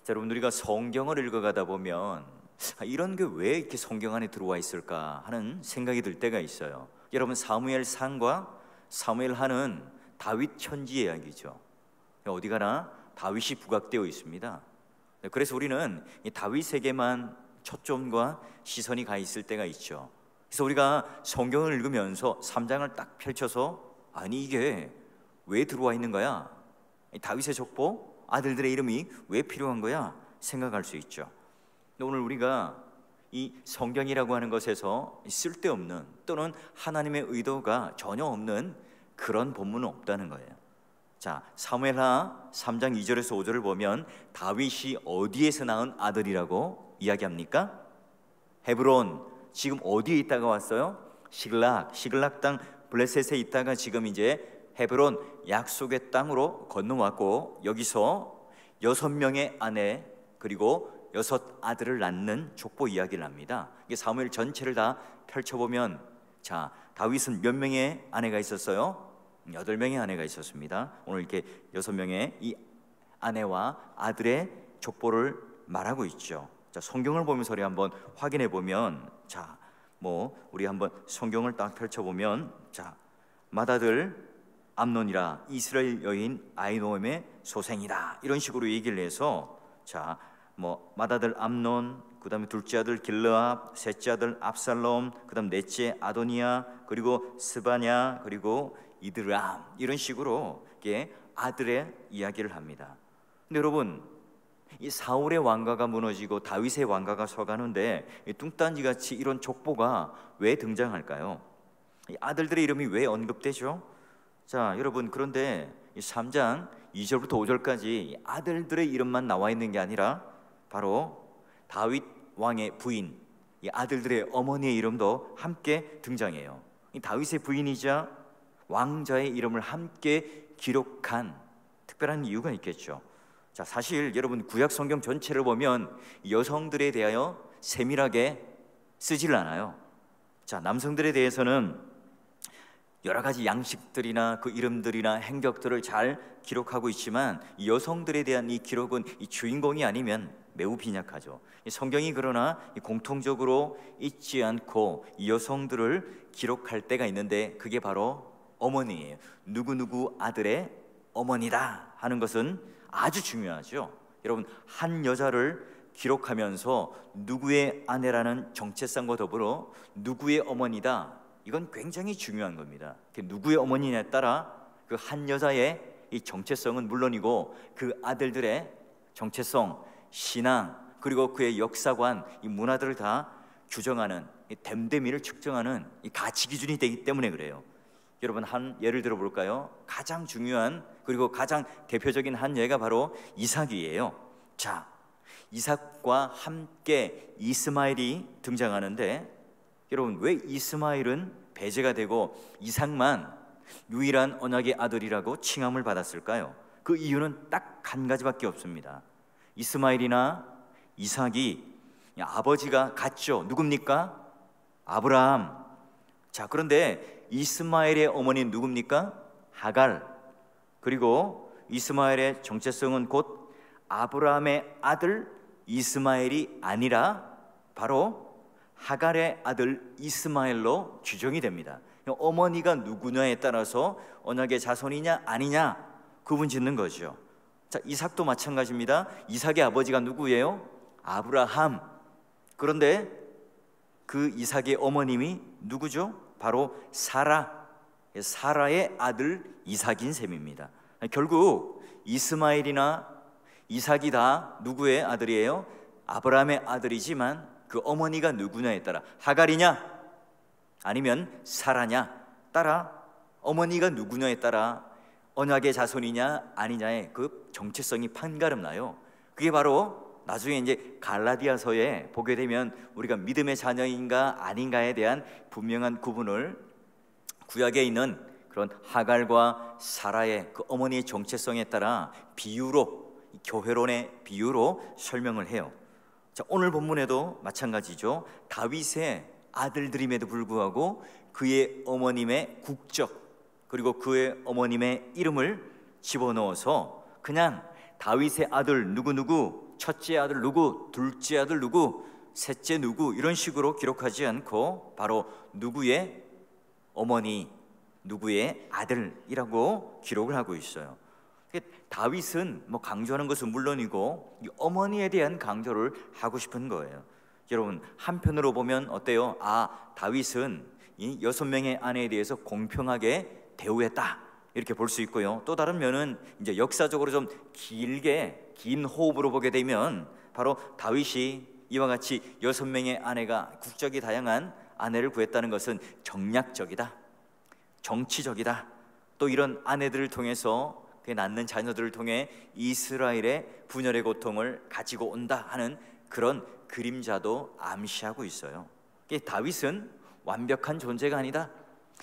자, 여러분, 우리가 성경을 읽어가다 보면 이런 게 왜 이렇게 성경 안에 들어와 있을까 하는 생각이 들 때가 있어요. 여러분, 사무엘상과 사무엘하는 다윗 천지 이야기죠. 어디 가나 다윗이 부각되어 있습니다. 그래서 우리는 이 다윗에게만 초점과 시선이 가 있을 때가 있죠. 그래서 우리가 성경을 읽으면서 3장을 딱 펼쳐서 아니 이게 왜 들어와 있는 거야? 다윗의 족보, 아들들의 이름이 왜 필요한 거야? 생각할 수 있죠. 오늘 우리가 이 성경이라고 하는 것에서 쓸데없는 또는 하나님의 의도가 전혀 없는 그런 본문은 없다는 거예요. 자, 사무엘하 3장 2절에서 5절을 보면 다윗이 어디에서 낳은 아들이라고 이야기합니까? 헤브론, 지금 어디에 있다가 왔어요? 시글락 땅 블레셋에 있다가 지금 이제 헤브론 약속의 땅으로 건너왔고, 여기서 6명의 아내 그리고 6 아들을 낳는 족보 이야기를 합니다. 이게 사무엘 전체를 다 펼쳐보면, 자, 다윗은 몇 명의 아내가 있었어요? 8명의 아내가 있었습니다. 오늘 이렇게 6명의 이 아내와 아들의 족보를 말하고 있죠. 자, 성경을 보면서 우리 한번 확인해 보면, 자, 우리 한번 성경을 딱 펼쳐보면, 자, 맏아들 암논이라 이스라엘 여인 아히노함의 소생이다, 이런 식으로 얘기를 해서, 자, 맏아들 암논, 그 다음에 둘째 아들 길르압, 셋째 아들 압살롬, 그 다음 넷째 아도니아, 그리고 스바냐, 그리고 이드람, 이런 식으로 이게 아들의 이야기를 합니다. 근데 여러분, 이 사울의 왕가가 무너지고 다윗의 왕가가 서가는데 뚱딴지같이 이런 족보가 왜 등장할까요? 이 아들들의 이름이 왜 언급되죠? 자, 여러분, 그런데 이 3장 2절부터 5절까지 아들들의 이름만 나와 있는 게 아니라 바로 다윗 왕의 부인, 이 아들들의 어머니의 이름도 함께 등장해요. 이 다윗의 부인이자 왕자의 이름을 함께 기록한 특별한 이유가 있겠죠. 자, 사실 여러분, 구약 성경 전체를 보면 여성들에 대하여 세밀하게 쓰질 않아요. 자, 남성들에 대해서는 여러 가지 양식들이나 그 이름들이나 행적들을 잘 기록하고 있지만, 여성들에 대한 이 기록은 이 주인공이 아니면 매우 빈약하죠. 성경이 그러나 공통적으로 잊지 않고 이 여성들을 기록할 때가 있는데, 그게 바로 어머니예요. 누구누구 아들의 어머니다 하는 것은 아주 중요하죠. 여러분, 한 여자를 기록하면서 누구의 아내라는 정체성과 더불어 누구의 어머니다, 이건 굉장히 중요한 겁니다. 누구의 어머니냐에 따라 그 한 여자의 이 정체성은 물론이고 그 아들들의 정체성, 신앙, 그리고 그의 역사관, 이 문화들을 다 규정하는, 이 됨됨이를 측정하는 이 가치 기준이 되기 때문에 그래요. 여러분, 한 예를 들어 볼까요? 가장 중요한 그리고 가장 대표적인 한 예가 바로 이삭이에요. 자, 이삭과 함께 이스마엘이 등장하는데, 여러분, 왜 이스마엘은 배제가 되고 이삭만 유일한 언약의 아들이라고 칭함을 받았을까요? 그 이유는 딱 한 가지밖에 없습니다. 이스마엘이나 이삭이 아버지가 같죠. 누굽니까? 아브라함. 자, 그런데 이스마엘의 어머니는 누굽니까? 하갈. 그리고 이스마엘의 정체성은 곧 아브라함의 아들 이스마엘이 아니라 바로 하갈의 아들 이스마엘로 규정이 됩니다. 어머니가 누구냐에 따라서 언약의 자손이냐 아니냐 구분 짓는 거죠. 자, 이삭도 마찬가지입니다. 이삭의 아버지가 누구예요? 아브라함. 그런데 그 이삭의 어머님이 누구죠? 바로 사라. 사라의 아들 이삭인 셈입니다. 결국 이스마엘이나 이삭이 다 누구의 아들이에요? 아브라함의 아들이지만 그 어머니가 누구냐에 따라, 하갈이냐 아니면 사라냐 따라, 어머니가 누구냐에 따라 언약의 자손이냐 아니냐의 그 정체성이 판가름 나요. 그게 바로 나중에 이제 갈라디아서에 보게 되면 우리가 믿음의 자녀인가 아닌가에 대한 분명한 구분을 구약에 있는 그런 하갈과 사라의 그 어머니의 정체성에 따라 비유로, 교회론의 비유로 설명을 해요. 자, 오늘 본문에도 마찬가지죠. 다윗의 아들들임에도 불구하고 그의 어머님의 국적 그리고 그의 어머님의 이름을 집어넣어서 그냥 다윗의 아들 누구누구 첫째 아들 누구, 둘째 아들 누구, 셋째 누구 이런 식으로 기록하지 않고 바로 누구의 어머니, 누구의 아들이라고 기록을 하고 있어요. 다윗은 뭐 강조하는 것은 물론이고 이 어머니에 대한 강조를 하고 싶은 거예요. 여러분, 한편으로 보면 어때요? 다윗은 이 6명의 아내에 대해서 공평하게 대우했다 이렇게 볼 수 있고요. 또 다른 면은 이제 역사적으로 좀 길게 긴 호흡으로 보게 되면 바로 다윗이 이와 같이 6명의 아내가 국적이 다양한 아내를 구했다는 것은 정략적이다, 정치적이다, 또 이런 아내들을 통해서 그 낳는 자녀들을 통해 이스라엘의 분열의 고통을 가지고 온다 하는 그런 그림자도 암시하고 있어요. 다윗은 완벽한 존재가 아니다.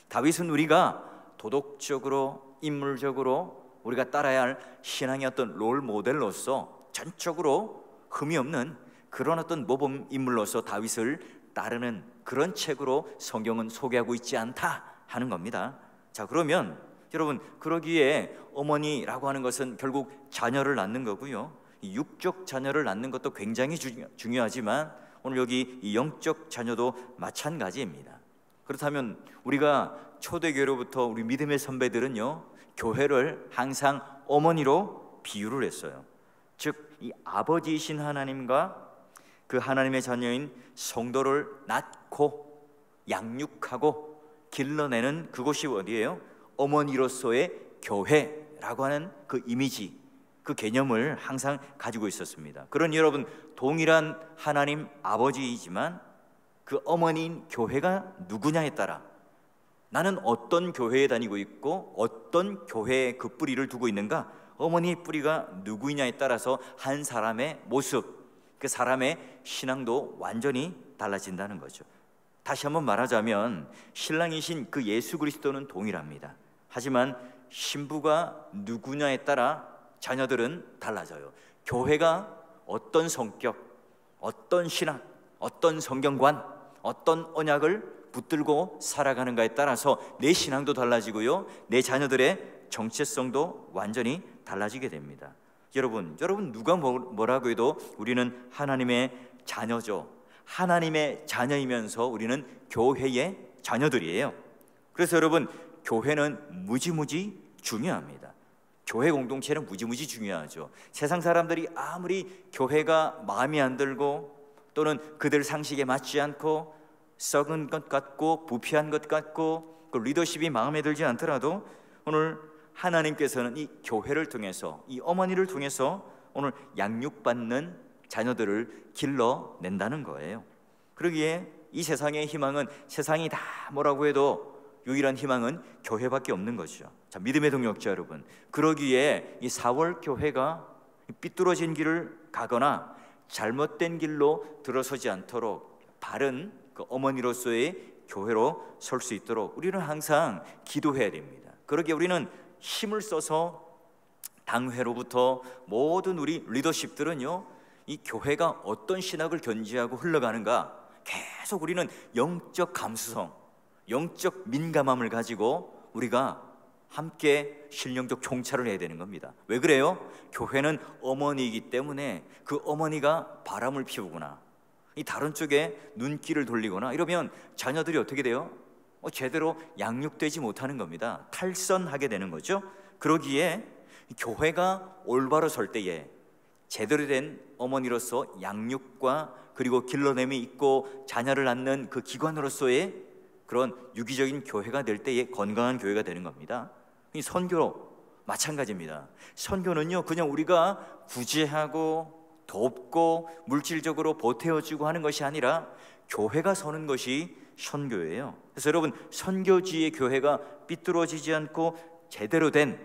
다윗은 우리가 도덕적으로, 인물적으로 우리가 따라야 할 신앙의 어떤 롤 모델로서 전적으로 흠이 없는 그런 어떤 모범 인물로서 다윗을 따르는 그런 책으로 성경은 소개하고 있지 않다 하는 겁니다. 자, 그러면 여러분, 그러기에 어머니라고 하는 것은 결국 자녀를 낳는 거고요. 이 육적 자녀를 낳는 것도 굉장히 중요하지만 오늘 여기 이 영적 자녀도 마찬가지입니다. 그렇다면 우리가 초대교회로부터 우리 믿음의 선배들은요, 교회를 항상 어머니로 비유를 했어요. 즉, 이 아버지이신 하나님과 그 하나님의 자녀인 성도를 낳고 양육하고 길러내는 그곳이 어디예요? 어머니로서의 교회라고 하는 그 이미지, 그 개념을 항상 가지고 있었습니다. 그런 여러분, 동일한 하나님 아버지이지만 그 어머니인 교회가 누구냐에 따라 나는 어떤 교회에 다니고 있고 어떤 교회에 그 뿌리를 두고 있는가, 어머니의 뿌리가 누구이냐에 따라서 한 사람의 모습, 그 사람의 신앙도 완전히 달라진다는 거죠. 다시 한번 말하자면 신랑이신 그 예수 그리스도는 동일합니다. 하지만 신부가 누구냐에 따라 자녀들은 달라져요. 교회가 어떤 성격, 어떤 신학, 어떤 성경관, 어떤 언약을 붙들고 살아가는가에 따라서 내 신앙도 달라지고요, 내 자녀들의 정체성도 완전히 달라지게 됩니다. 여러분 누가 뭐라고 해도 우리는 하나님의 자녀죠. 하나님의 자녀이면서 우리는 교회의 자녀들이에요. 그래서 여러분, 교회는 무지무지 중요합니다. 교회 공동체는 무지무지 중요하죠. 세상 사람들이 아무리 교회가 마음에 안 들고 또는 그들 상식에 맞지 않고 썩은 것 같고 부패한 것 같고 그 리더십이 마음에 들지 않더라도 오늘 하나님께서는 이 교회를 통해서, 이 어머니를 통해서 오늘 양육받는 자녀들을 길러낸다는 거예요. 그러기에 이 세상의 희망은, 세상이 다 뭐라고 해도 유일한 희망은 교회밖에 없는 것이죠. 자, 믿음의 동역자 여러분, 그러기에 이 4월 교회가 삐뚤어진 길을 가거나 잘못된 길로 들어서지 않도록 바른 그 어머니로서의 교회로 설 수 있도록 우리는 항상 기도해야 됩니다. 그러기에 우리는 힘을 써서 당회로부터 모든 우리 리더십들은요, 이 교회가 어떤 신학을 견지하고 흘러가는가 계속 우리는 영적 감수성, 영적 민감함을 가지고 우리가 함께 신령적 총찰을 해야 되는 겁니다. 왜 그래요? 교회는 어머니이기 때문에 그 어머니가 바람을 피우거나 이 다른 쪽에 눈길을 돌리거나 이러면 자녀들이 어떻게 돼요? 제대로 양육되지 못하는 겁니다. 탈선하게 되는 거죠. 그러기에 교회가 올바로 설 때에 제대로 된 어머니로서 양육과 그리고 길러냄이 있고 자녀를 낳는 그 기관으로서의 그런 유기적인 교회가 될 때에 건강한 교회가 되는 겁니다. 이 선교 마찬가지입니다. 선교는요, 그냥 우리가 구제하고 돕고 물질적으로 보태어주고 하는 것이 아니라 교회가 서는 것이 선교예요. 그래서 여러분, 선교지의 교회가 삐뚤어지지 않고 제대로 된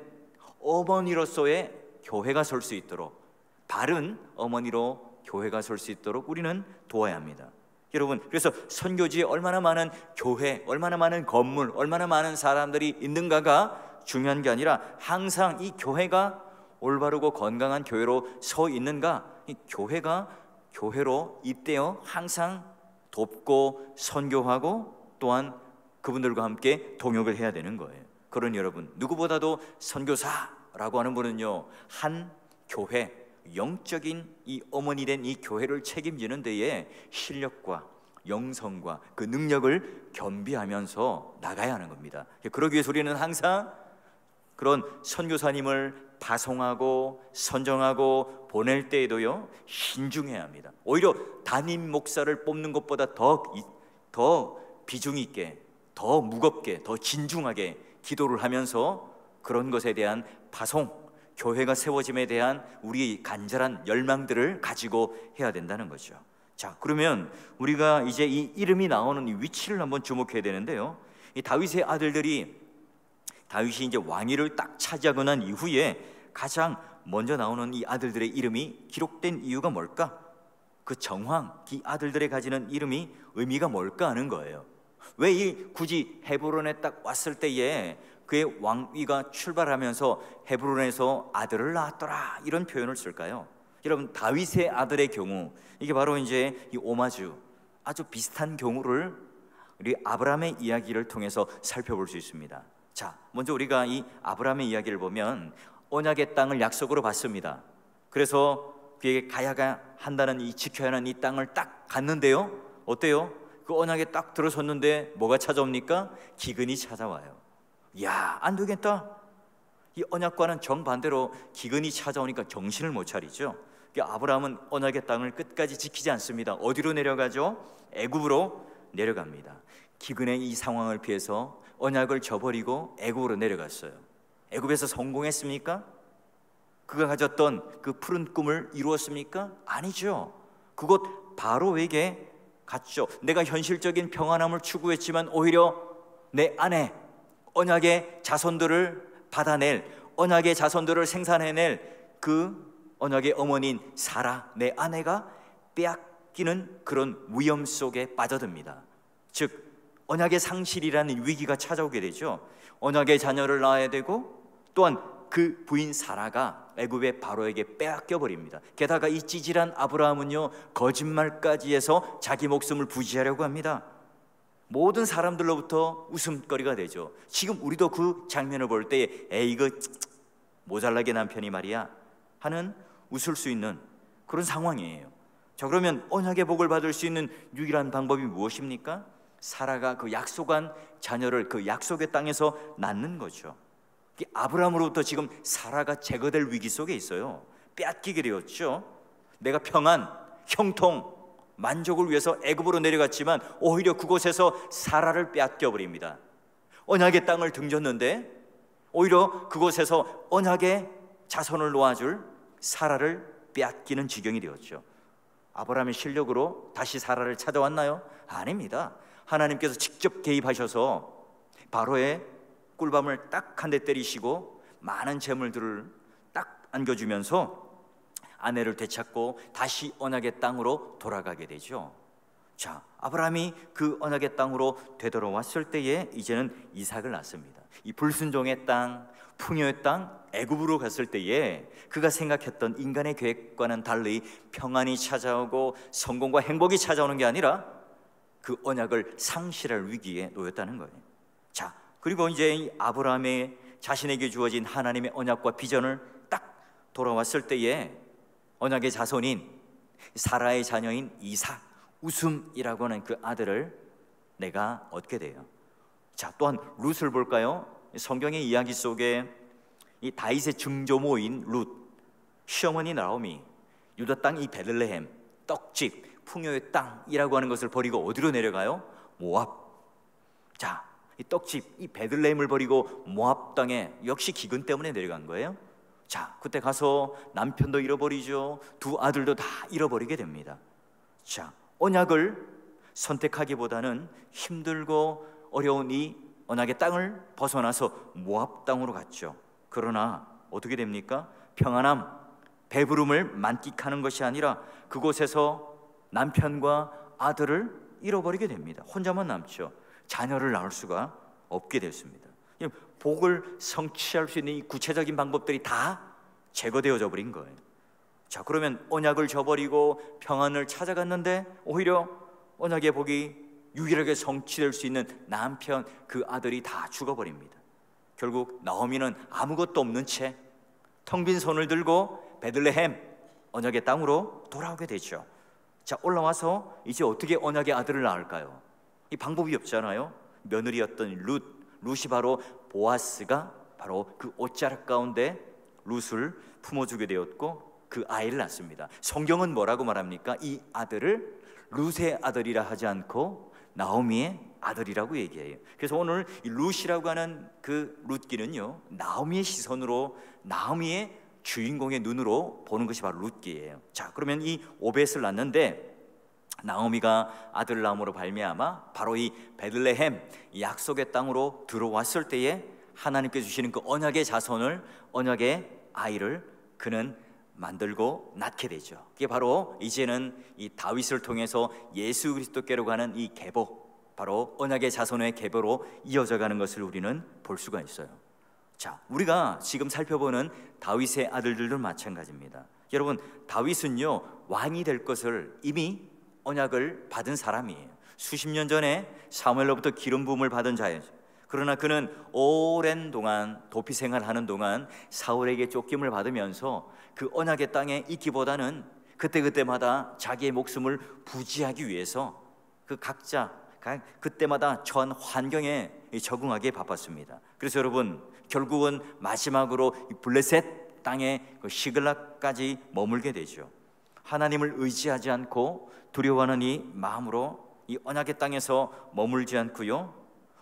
어머니로서의 교회가 설 수 있도록, 바른 어머니로 교회가 설 수 있도록 우리는 도와야 합니다. 여러분, 그래서 선교지에 얼마나 많은 교회, 얼마나 많은 건물, 얼마나 많은 사람들이 있는가가 중요한 게 아니라 항상 이 교회가 올바르고 건강한 교회로 서 있는가, 이 교회가 교회로 이때요 항상 돕고 선교하고 또한 그분들과 함께 동역을 해야 되는 거예요. 그러니 여러분, 누구보다도 선교사라고 하는 분은요 한 교회, 영적인 이 어머니 된 이 교회를 책임지는 데에 실력과 영성과 그 능력을 겸비하면서 나가야 하는 겁니다. 그러기 위해서 우리는 항상 그런 선교사님을 파송하고 선정하고 보낼 때에도요 신중해야 합니다. 오히려 담임 목사를 뽑는 것보다 더 비중 있게, 더 무겁게, 더 진중하게 기도를 하면서 그런 것에 대한 파송, 교회가 세워짐에 대한 우리 간절한 열망들을 가지고 해야 된다는 거죠. 자, 그러면 우리가 이제 이 이름이 나오는 이 위치를 한번 주목해야 되는데요, 이 다윗의 아들들이 다윗이 이제 왕위를 딱 차지하고 난 이후에 가장 먼저 나오는 이 아들들의 이름이 기록된 이유가 뭘까? 그 정황, 이 아들들의 가지는 이름이 의미가 뭘까 하는 거예요. 왜 굳이 헤브론에 딱 왔을 때에 그의 왕위가 출발하면서 헤브론에서 아들을 낳았더라 이런 표현을 쓸까요? 여러분, 다윗의 아들의 경우, 이게 바로 이제 이 오마주, 아주 비슷한 경우를 우리 아브라함의 이야기를 통해서 살펴볼 수 있습니다. 자, 먼저 우리가 이 아브라함의 이야기를 보면 언약의 땅을 약속으로 받습니다. 그래서 그에게 가야 한다는 이 지켜야 하는 이 땅을 딱 갔는데요, 어때요? 그 언약에 딱 들어섰는데 뭐가 찾아옵니까? 기근이 찾아와요. 야, 안 되겠다. 이 언약과는 정반대로 기근이 찾아오니까 정신을 못 차리죠. 아브라함은 언약의 땅을 끝까지 지키지 않습니다. 어디로 내려가죠? 애굽으로 내려갑니다. 기근의 이 상황을 피해서 언약을 저버리고 애굽으로 내려갔어요. 애굽에서 성공했습니까? 그가 가졌던 그 푸른 꿈을 이루었습니까? 아니죠. 그곳 바로에게 갔죠. 내가 현실적인 평안함을 추구했지만 오히려 내 안에 언약의 자손들을 받아낼, 언약의 자손들을 생산해낼 그 언약의 어머니인 사라, 내 아내가 빼앗기는 그런 위험 속에 빠져듭니다. 즉 언약의 상실이라는 위기가 찾아오게 되죠. 언약의 자녀를 낳아야 되고 또한 그 부인 사라가 애굽의 바로에게 빼앗겨 버립니다. 게다가 이 찌질한 아브라함은요, 거짓말까지 해서 자기 목숨을 부지하려고 합니다. 모든 사람들로부터 웃음거리가 되죠. 지금 우리도 그 장면을 볼 때 에이 이거 모자라게 남편이 말이야 하는 웃을 수 있는 그런 상황이에요. 자, 그러면 언약의 복을 받을 수 있는 유일한 방법이 무엇입니까? 사라가 그 약속한 자녀를 그 약속의 땅에서 낳는 거죠. 아브라함으로부터 지금 사라가 제거될 위기 속에 있어요. 빼앗기게 되었죠. 내가 평안, 형통, 만족을 위해서 애굽으로 내려갔지만 오히려 그곳에서 사라를 빼앗겨 버립니다. 언약의 땅을 등졌는데 오히려 그곳에서 언약의 자손을 놓아줄 사라를 빼앗기는 지경이 되었죠. 아브라함의 실력으로 다시 사라를 찾아왔나요? 아닙니다. 하나님께서 직접 개입하셔서 바로의 꿀밤을 딱 한 대 때리시고 많은 재물들을 딱 안겨주면서 아내를 되찾고 다시 언약의 땅으로 돌아가게 되죠. 자, 아브라함이 그 언약의 땅으로 되돌아왔을 때에 이제는 이삭을 낳습니다. 이 불순종의 땅, 풍요의 땅, 애굽으로 갔을 때에 그가 생각했던 인간의 계획과는 달리 평안이 찾아오고 성공과 행복이 찾아오는 게 아니라 그 언약을 상실할 위기에 놓였다는 거예요. 자, 그리고 이제 이 아브라함의 자신에게 주어진 하나님의 언약과 비전을 딱 돌아왔을 때에 언약의 자손인 사라의 자녀인 이삭, 웃음이라고 하는 그 아들을 내가 얻게 돼요. 자, 또한 룻을 볼까요? 성경의 이야기 속에 이 다윗의 증조모인 룻, 시어머니 나오미, 유다 땅 이 베들레헴, 떡집, 풍요의 땅이라고 하는 것을 버리고 어디로 내려가요? 모압. 자, 이 떡집, 이 베들레헴을 버리고 모압 땅에 역시 기근 때문에 내려간 거예요. 자, 그때 가서 남편도 잃어버리죠. 두 아들도 다 잃어버리게 됩니다. 자, 언약을 선택하기보다는 힘들고 어려운 이 언약의 땅을 벗어나서 모압 땅으로 갔죠. 그러나 어떻게 됩니까? 평안함, 배부름을 만끽하는 것이 아니라 그곳에서 남편과 아들을 잃어버리게 됩니다. 혼자만 남죠. 자녀를 낳을 수가 없게 됐습니다. 복을 성취할 수 있는 이 구체적인 방법들이 다 제거되어져 버린 거예요. 자, 그러면 언약을 저버리고 평안을 찾아갔는데 오히려 언약의 복이 유일하게 성취될 수 있는 남편, 그 아들이 다 죽어버립니다. 결국 나오미는 아무것도 없는 채 텅 빈 손을 들고 베들레헴, 언약의 땅으로 돌아오게 되죠. 자, 올라와서 이제 어떻게 언약의 아들을 낳을까요? 이 방법이 없잖아요. 며느리였던 룻이 바로 보아스가 바로 그 옷자락 가운데 룻을 품어주게 되었고 그 아이를 낳습니다. 성경은 뭐라고 말합니까? 이 아들을 룻의 아들이라 하지 않고 나오미의 아들이라고 얘기해요. 그래서 오늘 이 룻이라고 하는 그 룻기는요, 나오미의 시선으로, 나오미의 주인공의 눈으로 보는 것이 바로 룻기예요. 자, 그러면 이 오벳을 낳는데 나오미가 아들을 낳음으로 발미암아 바로 이 베들레헴, 이 약속의 땅으로 들어왔을 때에 하나님께 주시는 그 언약의 자손을, 언약의 아이를 그는 만들고 낳게 되죠. 그게 바로 이제는 이 다윗을 통해서 예수 그리스도께로 가는 이 계보, 바로 언약의 자손의 계보로 이어져 가는 것을 우리는 볼 수가 있어요. 자, 우리가 지금 살펴보는 다윗의 아들들도 마찬가지입니다. 여러분, 다윗은요, 왕이 될 것을 이미 언약을 받은 사람이에요. 수십 년 전에 사무엘로부터 기름 부음을 받은 자예요. 그러나 그는 오랜 동안 도피 생활하는 동안 사울에게 쫓김을 받으면서 그 언약의 땅에 있기보다는 그때그때마다 자기의 목숨을 부지하기 위해서 그 각자 그때마다 처한 환경에 적응하기에 바빴습니다. 그래서 여러분, 결국은 마지막으로 블레셋 땅에 그 시글락까지 머물게 되죠. 하나님을 의지하지 않고 두려워하는 이 마음으로 이 언약의 땅에서 머물지 않고요,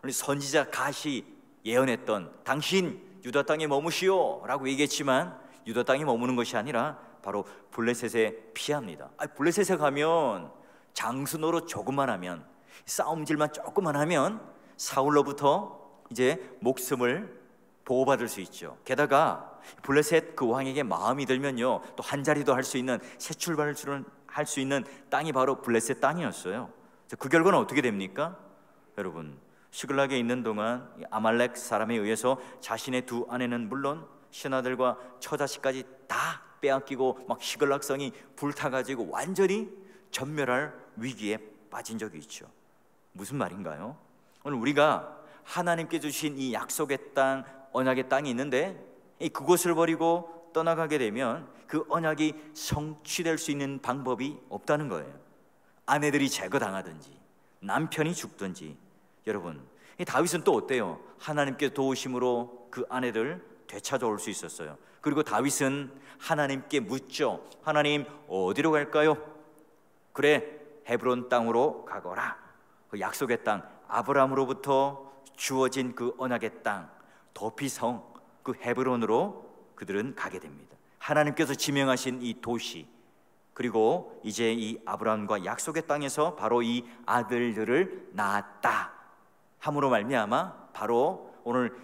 선지자 갓이 예언했던 당신 유다 땅에 머무시오 라고 얘기했지만 유다 땅에 머무는 것이 아니라 바로 블레셋에 피합니다. 블레셋에 가면 장수노릇 조금만 하면, 싸움질만 조금만 하면 사울로부터 이제 목숨을 보호받을 수 있죠. 게다가 블레셋 그 왕에게 마음이 들면요, 또 한 자리도 할 수 있는, 새 출발을 할 수 있는 땅이 바로 블레셋 땅이었어요. 그 결과는 어떻게 됩니까? 여러분, 시글락에 있는 동안 아말렉 사람에 의해서 자신의 두 아내는 물론 신하들과 처자식까지 다 빼앗기고 막 시글락성이 불타가지고 완전히 전멸할 위기에 빠진 적이 있죠. 무슨 말인가요? 오늘 우리가 하나님께 주신 이 약속의 땅, 언약의 땅이 있는데 그곳을 버리고 떠나가게 되면 그 언약이 성취될 수 있는 방법이 없다는 거예요. 아내들이 제거당하든지 남편이 죽든지. 여러분, 이 다윗은 또 어때요? 하나님께 도우심으로 그 아내들 되찾아올 수 있었어요. 그리고 다윗은 하나님께 묻죠. 하나님, 어디로 갈까요? 그래, 헤브론 땅으로 가거라. 그 약속의 땅, 아브라함으로부터 주어진 그 언약의 땅, 도피성, 그 헤브론으로 그들은 가게 됩니다. 하나님께서 지명하신 이 도시, 그리고 이제 이 아브라함과 약속의 땅에서 바로 이 아들들을 낳았다 함으로 말미암아 바로 오늘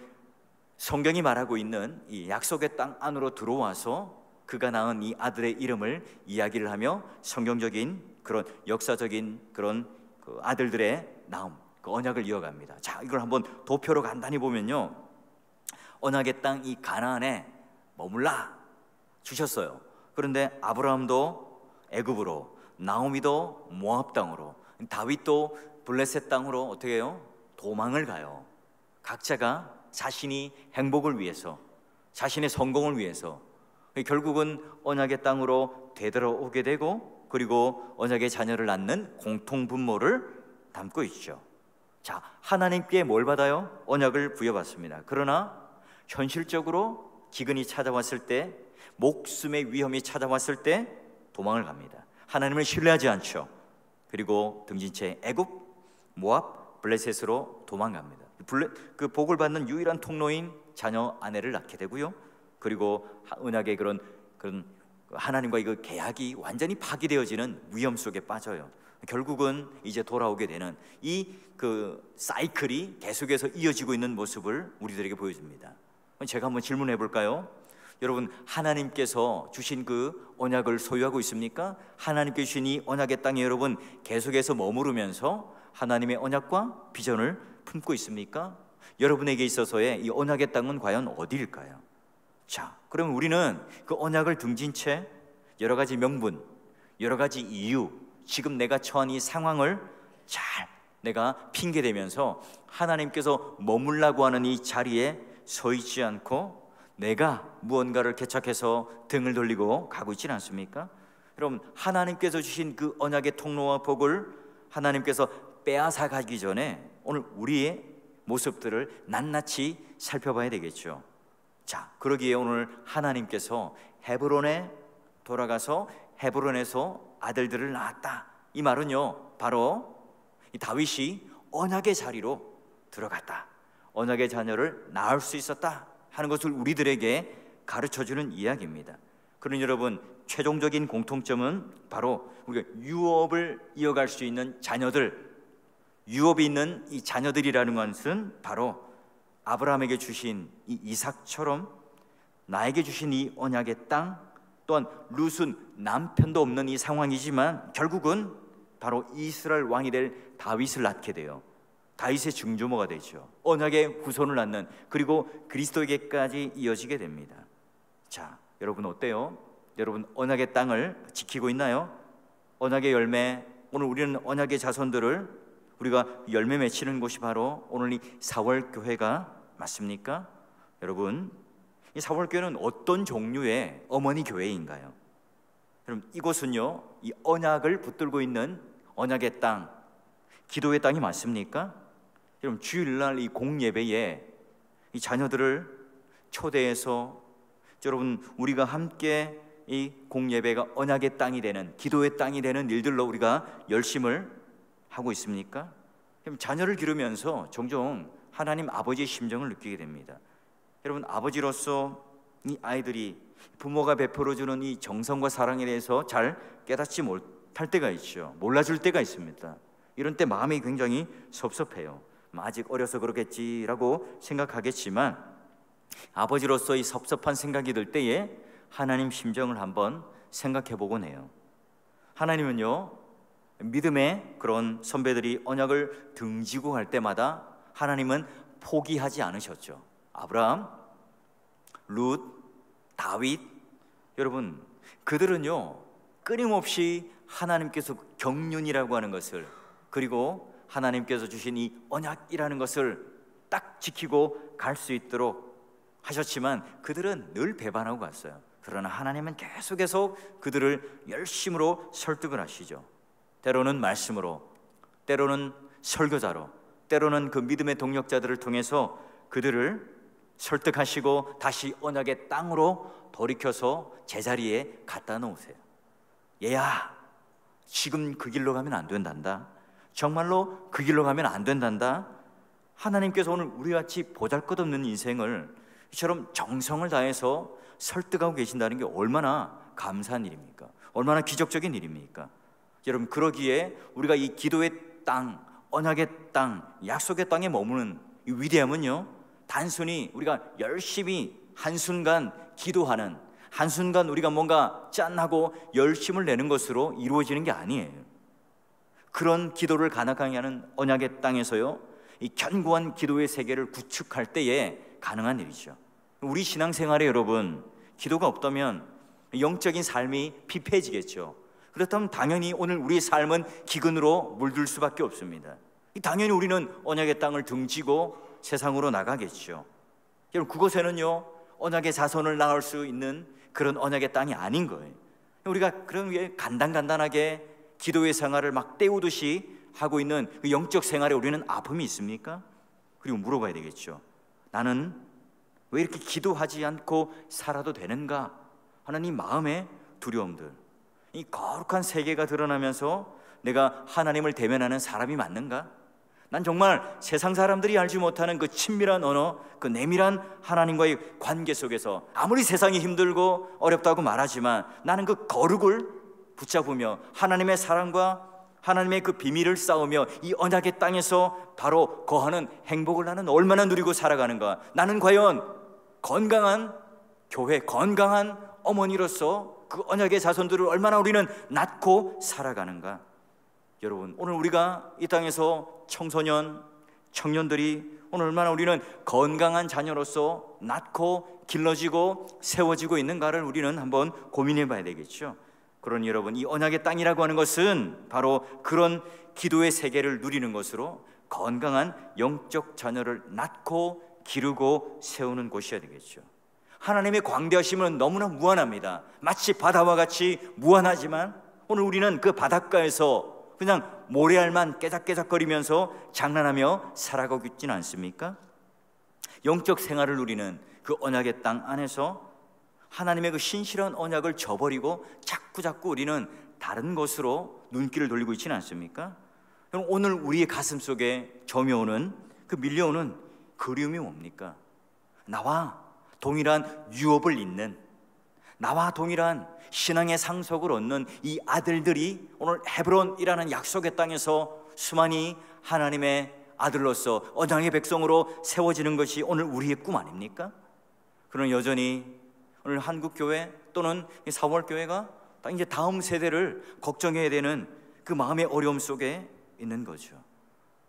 성경이 말하고 있는 이 약속의 땅 안으로 들어와서 그가 낳은 이 아들의 이름을 이야기를 하며 성경적인 그런 역사적인 그런 그 아들들의 나옴, 그 언약을 이어갑니다. 자, 이걸 한번 도표로 간단히 보면요, 언약의 땅 이 가나안에 머물라 주셨어요. 그런데 아브라함도 애굽으로, 나오미도 모압 땅으로, 다윗도 블레셋 땅으로 어떻게 해요? 도망을 가요. 각자가 자신이 행복을 위해서, 자신의 성공을 위해서 결국은 언약의 땅으로 되돌아오게 되고, 그리고 언약의 자녀를 낳는 공통분모를 담고 있죠. 자, 하나님께 뭘 받아요? 언약을 부여받습니다. 그러나 현실적으로 기근이 찾아왔을 때, 목숨의 위험이 찾아왔을 때 도망을 갑니다. 하나님을 신뢰하지 않죠. 그리고 등진 채 애굽, 모압, 블레셋으로 도망갑니다. 그 복을 받는 유일한 통로인 자녀 아내를 낳게 되고요. 그리고 언약의 그런 하나님과의 그 계약이 완전히 파기되어지는 위험 속에 빠져요. 결국은 이제 돌아오게 되는 이 그 사이클이 계속해서 이어지고 있는 모습을 우리들에게 보여줍니다. 제가 한번 질문해 볼까요? 여러분, 하나님께서 주신 그 언약을 소유하고 있습니까? 하나님께 주신 이 언약의 땅에 여러분 계속해서 머무르면서 하나님의 언약과 비전을 품고 있습니까? 여러분에게 있어서의 이 언약의 땅은 과연 어디일까요? 자, 그럼 우리는 그 언약을 등진 채 여러 가지 명분, 여러 가지 이유, 지금 내가 처한 이 상황을 잘 내가 핑계대면서 하나님께서 머물라고 하는 이 자리에 서 있지 않고 내가 무언가를 개척해서 등을 돌리고 가고 있지는 않습니까? 여러분, 하나님께서 주신 그 언약의 통로와 복을 하나님께서 빼앗아 가기 전에 오늘 우리의 모습들을 낱낱이 살펴봐야 되겠죠. 자, 그러기에 오늘 하나님께서 헤브론에 돌아가서 헤브론에서 아들들을 낳았다. 이 말은요, 바로 이 다윗이 언약의 자리로 들어갔다, 언약의 자녀를 낳을 수 있었다 하는 것을 우리들에게 가르쳐주는 이야기입니다. 그러니 여러분, 최종적인 공통점은 바로 우리가 유업을 이어갈 수 있는 자녀들, 유업이 있는 이 자녀들이라는 것은 바로 아브라함에게 주신 이 이삭처럼 나에게 주신 이 언약의 땅, 또한 룻은 남편도 없는 이 상황이지만 결국은 바로 이스라엘 왕이 될 다윗을 낳게 돼요. 다윗의 증조모가 되죠. 언약의 후손을 낳는, 그리고 그리스도에게까지 이어지게 됩니다. 자, 여러분 어때요? 여러분 언약의 땅을 지키고 있나요? 언약의 열매, 오늘 우리는 언약의 자손들을 우리가 열매 맺히는 곳이 바로 오늘 이 사월교회가 맞습니까? 여러분, 이 사월교회는 어떤 종류의 어머니 교회인가요? 여러분, 이곳은요, 이 언약을 붙들고 있는 언약의 땅, 기도의 땅이 맞습니까? 여러분, 주일날 이 공예배에 이 자녀들을 초대해서 여러분 우리가 함께 이 공예배가 언약의 땅이 되는, 기도의 땅이 되는 일들로 우리가 열심을 하고 있습니까? 그럼 자녀를 기르면서 종종 하나님 아버지의 심정을 느끼게 됩니다. 여러분, 아버지로서 이 아이들이 부모가 베풀어주는 이 정성과 사랑에 대해서 잘 깨닫지 못할 때가 있죠. 몰라줄 때가 있습니다. 이런 때 마음이 굉장히 섭섭해요. 아직 어려서 그렇겠지라고 생각하겠지만, 아버지로서 이 섭섭한 생각이 들 때에 하나님 심정을 한번 생각해 보곤 해요. 하나님은요, 믿음의 그런 선배들이 언약을 등지고 갈 때마다 하나님은 포기하지 않으셨죠. 아브라함, 룻, 다윗, 여러분 그들은요 끊임없이 하나님께서 경륜이라고 하는 것을, 그리고 하나님께서 주신 이 언약이라는 것을 딱 지키고 갈 수 있도록 하셨지만 그들은 늘 배반하고 갔어요. 그러나 하나님은 계속해서 그들을 열심으로 설득을 하시죠. 때로는 말씀으로, 때로는 설교자로, 때로는 그 믿음의 동력자들을 통해서 그들을 설득하시고 다시 언약의 땅으로 돌이켜서 제자리에 갖다 놓으세요. 얘야, 지금 그 길로 가면 안 된단다. 정말로 그 길로 가면 안 된단다. 하나님께서 오늘 우리같이 보잘것없는 인생을 이처럼 정성을 다해서 설득하고 계신다는 게 얼마나 감사한 일입니까? 얼마나 기적적인 일입니까? 여러분, 그러기에 우리가 이 기도의 땅, 언약의 땅, 약속의 땅에 머무는 이 위대함은요, 단순히 우리가 열심히 한순간 기도하는, 한순간 우리가 뭔가 짠하고 열심을 내는 것으로 이루어지는 게 아니에요. 그런 기도를 가능하게 하는 언약의 땅에서요, 이 견고한 기도의 세계를 구축할 때에 가능한 일이죠. 우리 신앙생활에 여러분, 기도가 없다면 영적인 삶이 피폐해지겠죠. 그렇다면 당연히 오늘 우리의 삶은 기근으로 물들 수밖에 없습니다. 당연히 우리는 언약의 땅을 등지고 세상으로 나가겠죠. 여러분, 그곳에는요 언약의 자손을 낳을 수 있는 그런 언약의 땅이 아닌 거예요. 우리가 그런 게 간단하게 기도의 생활을 막 때우듯이 하고 있는 그 영적 생활에 우리는 아픔이 있습니까? 그리고 물어봐야 되겠죠. 나는 왜 이렇게 기도하지 않고 살아도 되는가 하는 이 마음의 두려움들, 이 거룩한 세계가 드러나면서 내가 하나님을 대면하는 사람이 맞는가? 난 정말 세상 사람들이 알지 못하는 그 친밀한 언어, 그 내밀한 하나님과의 관계 속에서 아무리 세상이 힘들고 어렵다고 말하지만 나는 그 거룩을 붙잡으며 하나님의 사랑과 하나님의 그 비밀을 쌓으며 이 언약의 땅에서 바로 거하는 행복을 나는 얼마나 누리고 살아가는가? 나는 과연 건강한 교회, 건강한 어머니로서 그 언약의 자손들을 얼마나 우리는 낳고 살아가는가? 여러분, 오늘 우리가 이 땅에서 청소년, 청년들이 오늘 얼마나 우리는 건강한 자녀로서 낳고 길러지고 세워지고 있는가를 우리는 한번 고민해 봐야 되겠죠. 그러니 여러분, 이 언약의 땅이라고 하는 것은 바로 그런 기도의 세계를 누리는 것으로 건강한 영적 자녀를 낳고 기르고 세우는 곳이어야 되겠죠. 하나님의 광대하심은 너무나 무한합니다. 마치 바다와 같이 무한하지만 오늘 우리는 그 바닷가에서 그냥 모래알만 깨작깨작거리면서 장난하며 살아가고 있지는 않습니까? 영적 생활을 누리는 그 언약의 땅 안에서 하나님의 그 신실한 언약을 저버리고 자꾸 우리는 다른 것으로 눈길을 돌리고 있지는 않습니까? 그럼 오늘 우리의 가슴 속에 점여오는 그 밀려오는 그리움이 뭡니까? 나와 동일한 유업을 잇는, 나와 동일한 신앙의 상속을 얻는 이 아들들이 오늘 헤브론이라는 약속의 땅에서 수많이 하나님의 아들로서 언약의 백성으로 세워지는 것이 오늘 우리의 꿈 아닙니까? 그러나 여전히 오늘 한국교회 또는 사월교회가 이제 다음 세대를 걱정해야 되는 그 마음의 어려움 속에 있는 거죠.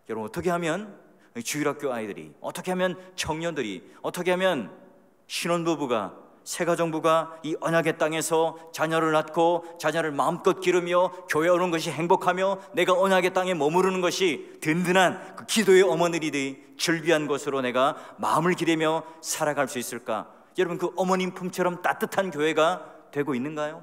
여러분, 어떻게 하면 주일학교 아이들이, 어떻게 하면 청년들이, 어떻게 하면 신혼부부가, 새가정부가 이 언약의 땅에서 자녀를 낳고 자녀를 마음껏 기르며 교회 오는 것이 행복하며 내가 언약의 땅에 머무르는 것이 든든한 그 기도의 어머니들이 즐비한 것으로 내가 마음을 기대며 살아갈 수 있을까? 여러분, 그 어머님 품처럼 따뜻한 교회가 되고 있는가요?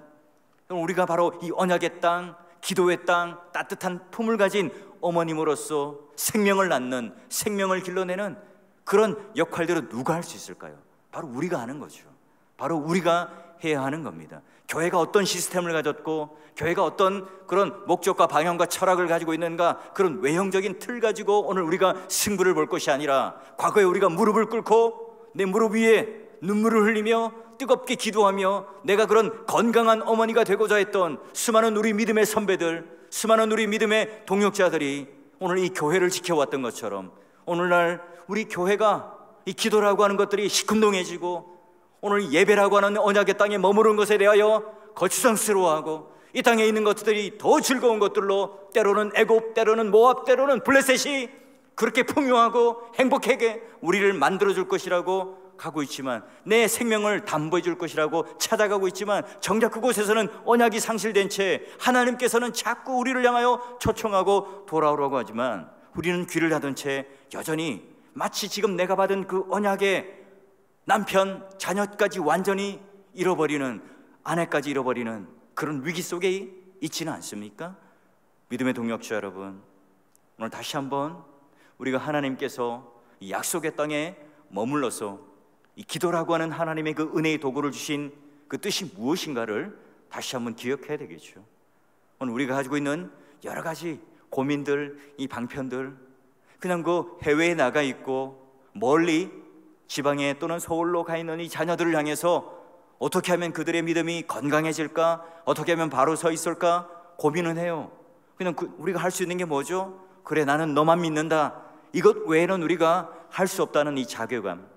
우리가 바로 이 언약의 땅, 기도의 땅, 따뜻한 품을 가진 어머님으로서 생명을 낳는, 생명을 길러내는 그런 역할들을 누가 할 수 있을까요? 바로 우리가 하는 거죠. 바로 우리가 해야 하는 겁니다. 교회가 어떤 시스템을 가졌고 교회가 어떤 그런 목적과 방향과 철학을 가지고 있는가, 그런 외형적인 틀 가지고 오늘 우리가 승부를 볼 것이 아니라, 과거에 우리가 무릎을 꿇고 내 무릎 위에 눈물을 흘리며 뜨겁게 기도하며 내가 그런 건강한 어머니가 되고자 했던 수많은 우리 믿음의 선배들, 수많은 우리 믿음의 동역자들이 오늘 이 교회를 지켜왔던 것처럼 오늘날 우리 교회가 이 기도라고 하는 것들이 시큰둥해지고 오늘 예배라고 하는 언약의 땅에 머무른 것에 대하여 거추장스러워하고 이 땅에 있는 것들이 더 즐거운 것들로, 때로는 애굽, 때로는 모압, 때로는 블레셋이 그렇게 풍요하고 행복하게 우리를 만들어줄 것이라고 가고 있지만, 내 생명을 담보해 줄 것이라고 찾아가고 있지만, 정작 그곳에서는 언약이 상실된 채 하나님께서는 자꾸 우리를 향하여 초청하고 돌아오라고 하지만 우리는 귀를 닫은 채 여전히 마치 지금 내가 받은 그 언약의 남편, 자녀까지 완전히 잃어버리는, 아내까지 잃어버리는 그런 위기 속에 있지는 않습니까? 믿음의 동역자 여러분, 오늘 다시 한번 우리가 하나님께서 이 약속의 땅에 머물러서 이 기도라고 하는 하나님의 그 은혜의 도구를 주신 그 뜻이 무엇인가를 다시 한번 기억해야 되겠죠. 오늘 우리가 가지고 있는 여러 가지 고민들, 이 방편들, 그냥 그 해외에 나가 있고 멀리 지방에 또는 서울로 가 있는 이 자녀들을 향해서 어떻게 하면 그들의 믿음이 건강해질까, 어떻게 하면 바로 서 있을까 고민은 해요. 그냥 우리가 할 수 있는 게 뭐죠? 그래, 나는 너만 믿는다. 이것 외에는 우리가 할 수 없다는 이 자괴감.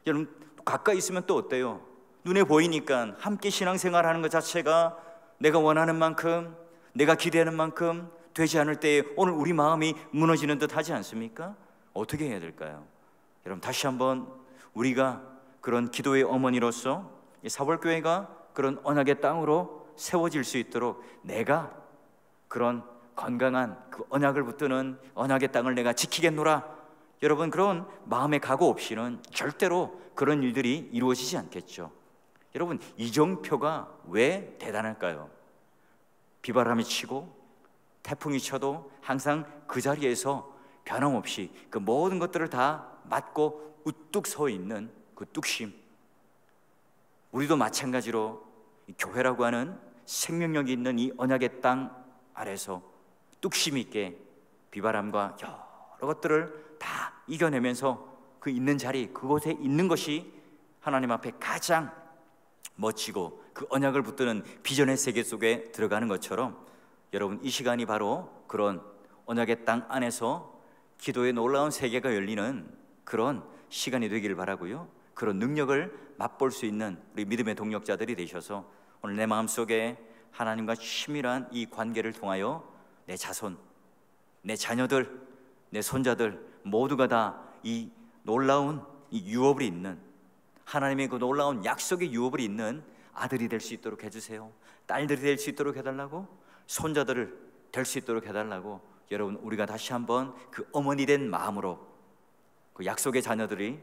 여러분, 가까이 있으면 또 어때요? 눈에 보이니까 함께 신앙생활하는 것 자체가 내가 원하는 만큼, 내가 기대하는 만큼 되지 않을 때에 오늘 우리 마음이 무너지는 듯 하지 않습니까? 어떻게 해야 될까요? 여러분, 다시 한번 우리가 그런 기도의 어머니로서 사월교회가 그런 언약의 땅으로 세워질 수 있도록 내가 그런 건강한 그 언약을 붙드는 언약의 땅을 내가 지키겠노라. 여러분, 그런 마음의 각오 없이는 절대로 그런 일들이 이루어지지 않겠죠. 여러분, 이정표가 왜 대단할까요? 비바람이 치고 태풍이 쳐도 항상 그 자리에서 변함없이 그 모든 것들을 다 맞고 우뚝 서 있는 그 뚝심. 우리도 마찬가지로 이 교회라고 하는 생명력이 있는 이 언약의 땅 아래서 뚝심 있게 비바람과 여러 것들을 다 이겨내면서 그 있는 자리, 그곳에 있는 것이 하나님 앞에 가장 멋지고 그 언약을 붙드는 비전의 세계 속에 들어가는 것처럼, 여러분, 이 시간이 바로 그런 언약의 땅 안에서 기도의 놀라운 세계가 열리는 그런 시간이 되기를 바라고요. 그런 능력을 맛볼 수 있는 우리 믿음의 동력자들이 되셔서 오늘 내 마음속에 하나님과 친밀한 이 관계를 통하여 내 자손, 내 자녀들, 내 손자들 모두가 다 이 놀라운 이 유업을 잇는, 하나님의 그 놀라운 약속의 유업을 잇는 아들이 될 수 있도록 해주세요. 딸들이 될 수 있도록 해달라고, 손자들을 될 수 있도록 해달라고, 여러분, 우리가 다시 한번 그 어머니 된 마음으로 그 약속의 자녀들이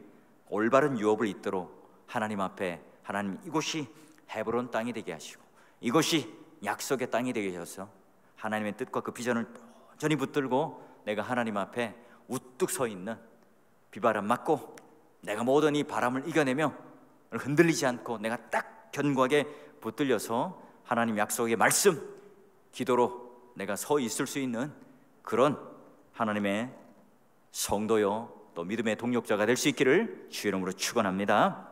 올바른 유업을 잇도록 하나님 앞에 하나님 이곳이 헤브론 땅이 되게 하시고 이곳이 약속의 땅이 되게 하셔서 하나님의 뜻과 그 비전을 온전히 붙들고 내가 하나님 앞에 우뚝 서 있는, 비바람 맞고 내가 모든 이 바람을 이겨내며 흔들리지 않고 내가 딱 견고하게 붙들려서 하나님 약속의 말씀, 기도로 내가 서 있을 수 있는 그런 하나님의 성도요 또 믿음의 동력자가 될 수 있기를 주의 이름으로 축원합니다.